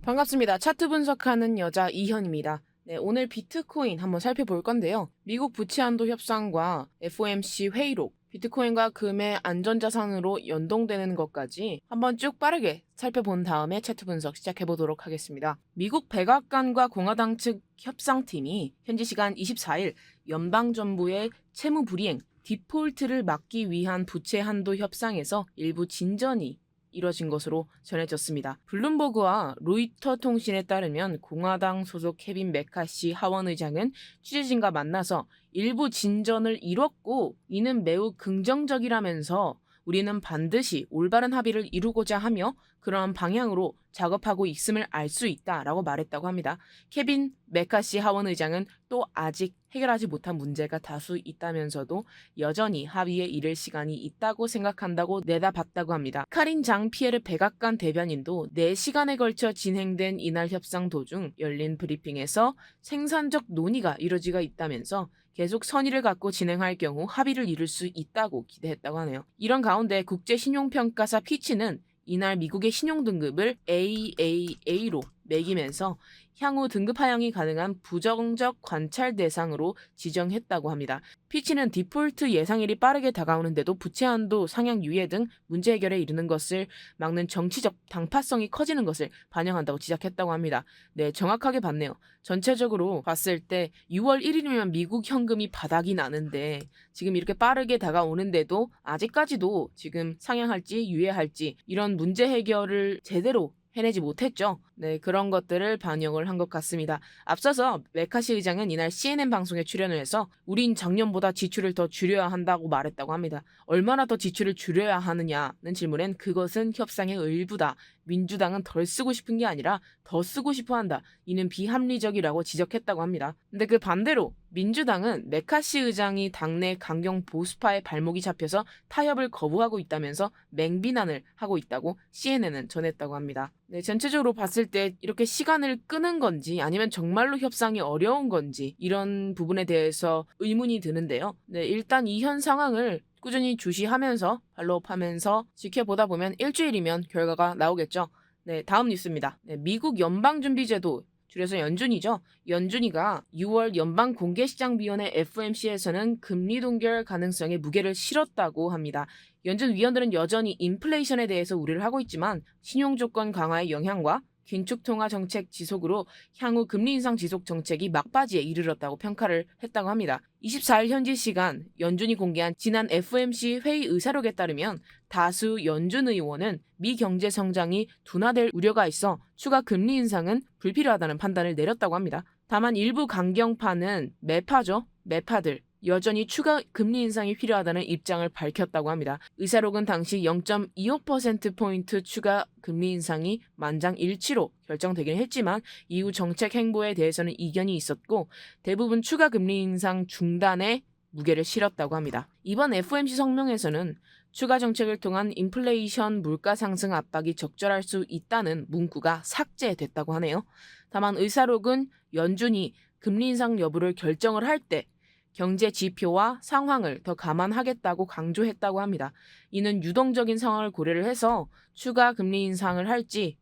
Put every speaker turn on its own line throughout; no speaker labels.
반갑습니다. 차트 분석하는 여자 이현입니다. 네, 오늘 비트코인 한번 살펴볼 건데요. 미국 부채 한도 협상과 FOMC 회의록, 비트코인과 금의 안전자산으로 연동되는 것까지 한번 쭉 빠르게 살펴본 다음에 차트 분석 시작해 보도록 하겠습니다. 미국 백악관과 공화당 측 협상팀이 현지 시간 24일 연방정부의 채무 불이행, 디폴트를 막기 위한 부채 한도 협상에서 일부 진전이 이뤄진 것으로 전해졌습니다. 블룸버그와 로이터 통신에 따르면 공화당 소속 케빈 메카시 하원 의장은 취재진과 만나서 일부 진전을 이뤘고 이는 매우 긍정적이라면서 우리는 반드시 올바른 합의를 이루고자 하며 그러한 방향으로 작업하고 있음을 알 수 있다라고 말했다고 합니다. 케빈 메카시 하원 의장은 또 아직 해결하지 못한 문제가 다수 있다면서도 여전히 합의에 이를 시간이 있다고 생각한다고 내다봤다고 합니다. 카린 장 피에르 백악관 대변인도 4시간에 걸쳐 진행된 이날 협상 도중 열린 브리핑에서 생산적 논의가 이루어지고 있다면서 계속 선의를 갖고 진행할 경우 합의를 이룰 수 있다고 기대했다고 하네요. 이런 가운데 국제신용평가사 피치는 이날 미국의 신용등급을 AAA로 매기면서 향후 등급 하향이 가능한 부정적 관찰 대상으로 지정했다고 합니다. 피치는 디폴트 예상일이 빠르게 다가오는데도 부채 한도 상향 유예 등 문제 해결에 이르는 것을 막는 정치적 당파성이 커지는 것을 반영한다고 지적했다고 합니다. 네, 정확하게 봤네요. 전체적으로 봤을 때 6월 1일이면 미국 현금이 바닥이 나는데 지금 이렇게 빠르게 다가오는데도 아직까지도 지금 상향할지 유예할지 이런 문제 해결을 제대로 해내지 못했죠. 네, 그런 것들을 반영을 한 것 같습니다. 앞서서 메카시 의장은 이날 CNN 방송에 출연을 해서 우린 작년보다 지출을 더 줄여야 한다고 말했다고 합니다. 얼마나 더 지출을 줄여야 하느냐는 질문엔 그것은 협상의 일부다. 민주당은 덜 쓰고 싶은 게 아니라 더 쓰고 싶어 한다. 이는 비합리적이라고 지적했다고 합니다. 근데 그 반대로 민주당은 메카시 의장이 당내 강경 보수파의 발목이 잡혀서 타협을 거부하고 있다면서 맹비난을 하고 있다고 CNN은 전했다고 합니다. 네, 전체적으로 봤을 때 이렇게 시간을 끄는 건지 아니면 정말로 협상이 어려운 건지 이런 부분에 대해서 의문이 드는데요. 네, 일단 이 현 상황을 꾸준히 주시하면서 팔로우하면서 지켜보다 보면 일주일이면 결과가 나오겠죠. 네, 다음 뉴스입니다. 네, 미국 연방준비제도 줄여서 연준이죠. 연준이가 6월 연방공개시장위원회 FOMC에서는 금리 동결 가능성에 무게를 실었다고 합니다. 연준 위원들은 여전히 인플레이션에 대해서 우려를 하고 있지만 신용조건 강화의 영향과 긴축통화 정책 지속으로 향후 금리 인상 지속 정책이 막바지에 이르렀다고 평가를 했다고 합니다. 24일 현지 시간 연준이 공개한 지난 FOMC 회의 의사록에 따르면 다수 연준 의원은 미 경제 성장이 둔화될 우려가 있어 추가 금리 인상은 불필요하다는 판단을 내렸다고 합니다. 다만 일부 강경파는 매파들 여전히 추가 금리 인상이 필요하다는 입장을 밝혔다고 합니다. 의사록은 당시 0.25%포인트 추가 금리 인상이 만장일치로 결정되긴 했지만 이후 정책 행보에 대해서는 이견이 있었고 대부분 추가 금리 인상 중단에 무게를 실었다고 합니다. 이번 FOMC 성명에서는 추가 정책을 통한 인플레이션 물가 상승 압박이 적절할 수 있다는 문구가 삭제됐다고 하네요. 다만 의사록은 연준이 금리 인상 여부를 결정을 할 때 경제 지표와 상황을 더 감안하겠다고 강조했다고 합니다. 이는 유동적인 상황을 고려를 해서 추가 금리 인상을 할지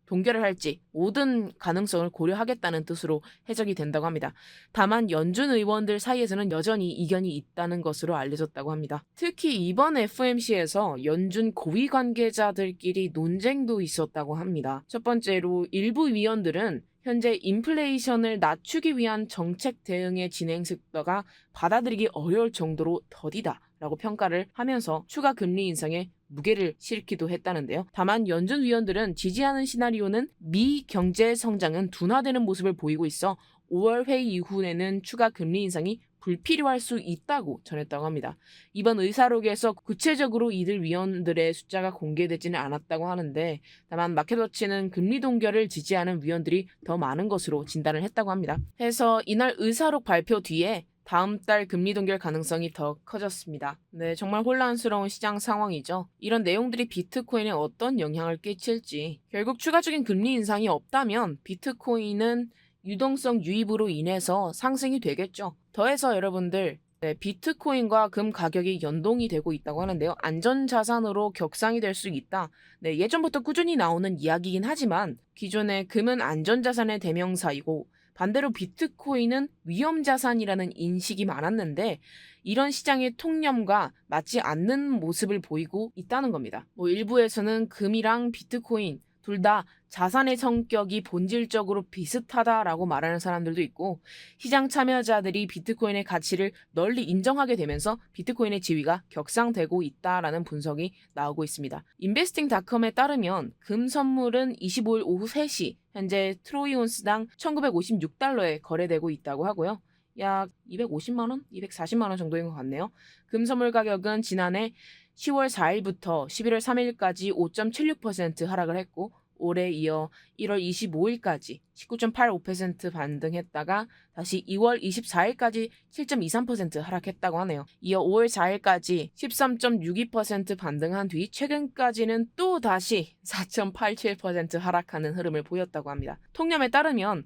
동결을 할지 모든 가능성을 고려하겠다는 뜻으로 해석이 된다고 합니다. 다만 연준 의원들 사이에서는 여전히 이견이 있다는 것으로 알려졌다고 합니다. 특히 이번 FOMC에서 연준 고위 관계자들끼리 논쟁도 있었다고 합니다. 첫 번째로 일부 위원들은 현재 인플레이션을 낮추기 위한 정책 대응의 진행 속도가 받아들이기 어려울 정도로 더디다라고 평가를 하면서 추가 금리 인상에 무게를 실기도 했다는데요. 다만 연준 위원들은 지지하는 시나리오는 미 경제 성장은 둔화되는 모습을 보이고 있어 5월 회의 이후에는 추가 금리 인상이 불필요할 수 있다고 전했다고 합니다. 이번 의사록에서 구체적으로 이들 위원들의 숫자가 공개되지는 않았다고 하는데 다만 마켓워치는 금리 동결을 지지하는 위원들이 더 많은 것으로 진단을 했다고 합니다. 해서 이날 의사록 발표 뒤에 다음 달 금리 동결 가능성이 더 커졌습니다. 네, 정말 혼란스러운 시장 상황이죠. 이런 내용들이 비트코인에 어떤 영향을 끼칠지 결국 추가적인 금리 인상이 없다면 비트코인은 유동성 유입으로 인해서 상승이 되겠죠. 더해서 여러분들 네, 비트코인과 금 가격이 연동이 되고 있다고 하는데요. 안전자산으로 격상이 될 수 있다. 네, 예전부터 꾸준히 나오는 이야기이긴 하지만 기존의 금은 안전자산의 대명사이고 반대로 비트코인은 위험자산이라는 인식이 많았는데 이런 시장의 통념과 맞지 않는 모습을 보이고 있다는 겁니다. 일부에서는 금이랑 비트코인 둘 다 자산의 성격이 본질적으로 비슷하다라고 말하는 사람들도 있고 시장 참여자들이 비트코인의 가치를 널리 인정하게 되면서 비트코인의 지위가 격상되고 있다라는 분석이 나오고 있습니다. 인베스팅닷컴에 따르면 금 선물은 25일 오후 3시 현재 트로이 온스당 1956달러에 거래되고 있다고 하고요. 약 250만 원, 240만 원 정도인 것 같네요. 금 선물 가격은 지난해 10월 4일부터 11월 3일까지 5.76% 하락을 했고 올해 이어 1월 25일까지 19.85% 반등했다가 다시 2월 24일까지 7.23% 하락했다고 하네요. 이어 5월 4일까지 13.62% 반등한 뒤 최근까지는 또 다시 4.87% 하락하는 흐름을 보였다고 합니다. 통념에 따르면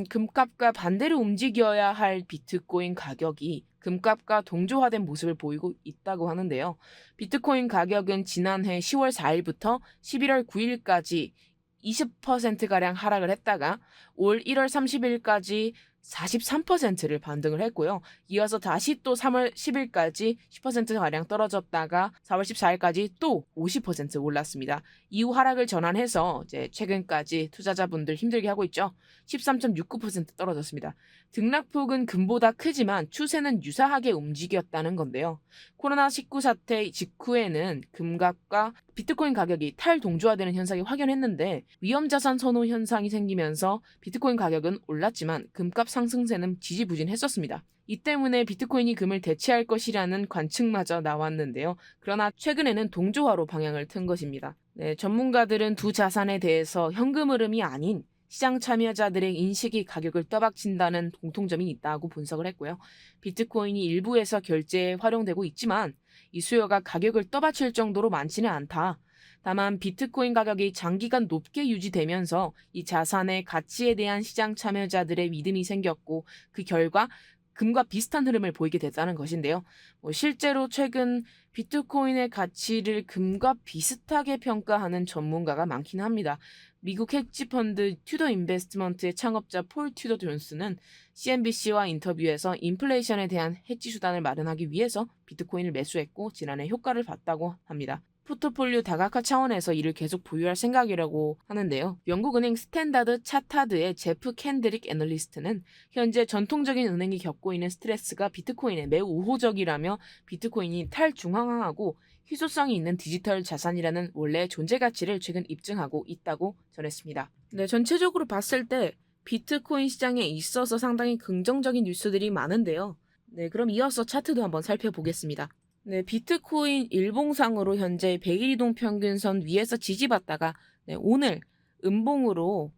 금값과 반대로 움직여야 할 비트코인 가격이 금값과 동조화된 모습을 보이고 있다고 하는데요. 비트코인 가격은 지난해 10월 4일부터 11월 9일까지 20%가량 하락을 했다가 올 1월 30일까지 43%를 반등을 했고요. 이어서 다시 또 3월 10일까지 10%가량 떨어졌다가 4월 14일까지 또 50% 올랐습니다. 이후 하락을 전환해서 이제 최근까지 투자자분들 힘들게 하고 있죠. 13.69% 떨어졌습니다. 등락폭은 금보다 크지만 추세는 유사하게 움직였다는 건데요. 코로나19 사태 직후에는 금값과 비트코인 가격이 탈동조화되는 현상이 확연했는데 위험자산 선호 현상이 생기면서 비트코인 가격은 올랐지만 금값 상승세는 지지부진했었습니다. 이 때문에 비트코인이 금을 대체할 것이라는 관측마저 나왔는데요. 그러나 최근에는 동조화로 방향을 튼 것입니다. 네, 전문가들은 두 자산에 대해서 현금 흐름이 아닌 시장 참여자들의 인식이 가격을 떠받친다는 공통점이 있다고 분석을 했고요. 비트코인이 일부에서 결제에 활용되고 있지만 이 수요가 가격을 떠받칠 정도로 많지는 않다. 다만 비트코인 가격이 장기간 높게 유지되면서 이 자산의 가치에 대한 시장 참여자들의 믿음이 생겼고 그 결과 금과 비슷한 흐름을 보이게 됐다는 것인데요. 실제로 최근 비트코인의 가치를 금과 비슷하게 평가하는 전문가가 많긴 합니다. 미국 헤지펀드 튜더 인베스트먼트의 창업자 폴 튜더 존스는 CNBC와 인터뷰에서 인플레이션에 대한 해지 수단을 마련하기 위해서 비트코인을 매수했고 지난해 효과를 봤다고 합니다. 포트폴리오 다각화 차원에서 이를 계속 보유할 생각이라고 하는데요. 영국은행 스탠다드 차타드의 제프 캔드릭 애널리스트는 현재 전통적인 은행이 겪고 있는 스트레스가 비트코인에 매우 우호적이라며 비트코인이 탈중앙화하고 희소성이 있는 디지털 자산이라는 원래의 존재 가치를 최근 입증하고 있다고 전했습니다. 네, 전체적으로 봤을 때 비트코인 시장에 있어서 상당히 긍정적인 뉴스들이 많은데요. 네, 그럼 이어서 차트도 한번 살펴보겠습니다. 네, 비트코인 일봉상으로 현재 100일 이동 평균선 위에서 지지받다가 오늘 음봉으로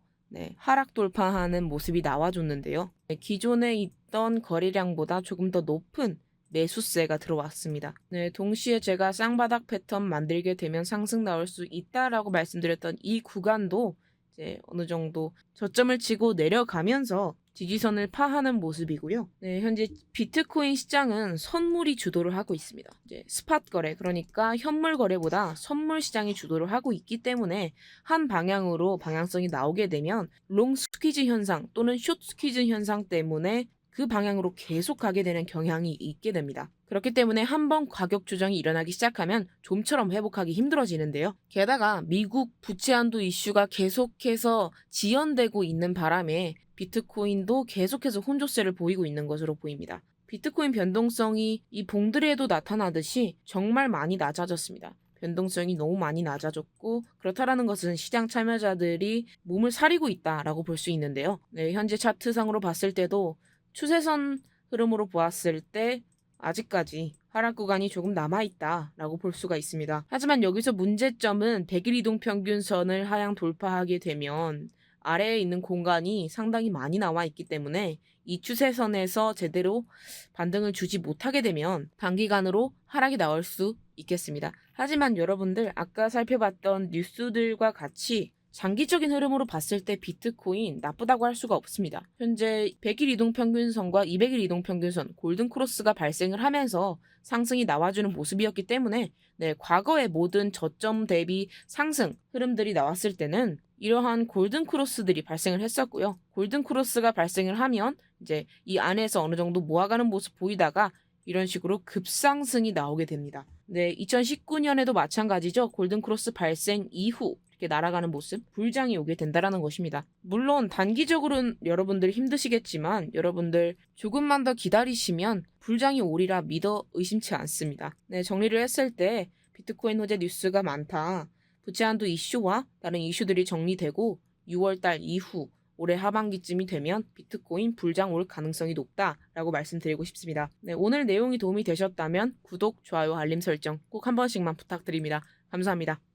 하락 돌파하는 모습이 나와줬는데요. 기존에 있던 거래량보다 조금 더 높은 매수세가 들어왔습니다. 동시에 제가 쌍바닥 패턴 만들게 되면 상승 나올 수 있다라고 말씀드렸던 이 구간도 이제 어느 정도 저점을 치고 내려가면서 지지선을 파하는 모습이고요. 현재 비트코인 시장은 선물이 주도를 하고 있습니다. 이제 스팟 거래, 그러니까 현물 거래보다 선물 시장이 주도를 하고 있기 때문에 한 방향으로 방향성이 나오게 되면 롱 스퀴즈 현상 또는 숏 스퀴즈 현상 때문에 그 방향으로 계속 가게 되는 경향이 있게 됩니다. 그렇기 때문에 한번 가격 조정이 일어나기 시작하면 좀처럼 회복하기 힘들어지는데요. 게다가 미국 부채 한도 이슈가 계속해서 지연되고 있는 바람에 비트코인도 계속해서 혼조세를 보이고 있는 것으로 보입니다. 비트코인 변동성이 이 봉드레에도 나타나듯이 정말 많이 낮아졌습니다. 변동성이 너무 많이 낮아졌고 그렇다라는 것은 시장 참여자들이 몸을 사리고 있다라고 볼 수 있는데요. 현재 차트상으로 봤을 때도 추세선 흐름으로 보았을 때 아직까지 하락 구간이 조금 남아있다라고 볼 수가 있습니다. 하지만 여기서 문제점은 100일 이동 평균선을 하향 돌파하게 되면 아래에 있는 공간이 상당히 많이 나와 있기 때문에 이 추세선에서 제대로 반등을 주지 못하게 되면 단기간으로 하락이 나올 수 있겠습니다. 하지만 여러분들 아까 살펴봤던 뉴스들과 같이 장기적인 흐름으로 봤을 때 비트코인 나쁘다고 할 수가 없습니다. 현재 100일 이동평균선과 200일 이동평균선 골든크로스가 발생을 하면서 상승이 나와주는 모습이었기 때문에 과거의 모든 저점 대비 상승 흐름들이 나왔을 때는 이러한 골든크로스들이 발생을 했었고요. 골든크로스가 발생을 하면 이제 이 안에서 어느 정도 모아가는 모습 보이다가 이런 식으로 급상승이 나오게 됩니다. 2019년에도 마찬가지죠. 골든크로스 발생 이후 이렇게 날아가는 모습, 불장이 오게 된다라는 것입니다. 물론 단기적으로는 여러분들 힘드시겠지만 여러분들 조금만 더 기다리시면 불장이 오리라 믿어 의심치 않습니다. 정리를 했을 때 비트코인 호재 뉴스가 많다. 부채 한도 이슈와 다른 이슈들이 정리되고 6월달 이후 올해 하반기쯤이 되면 비트코인 불장 올 가능성이 높다라고 말씀드리고 싶습니다. 오늘 내용이 도움이 되셨다면 구독, 좋아요, 알림 설정 꼭 한 번씩만 부탁드립니다. 감사합니다.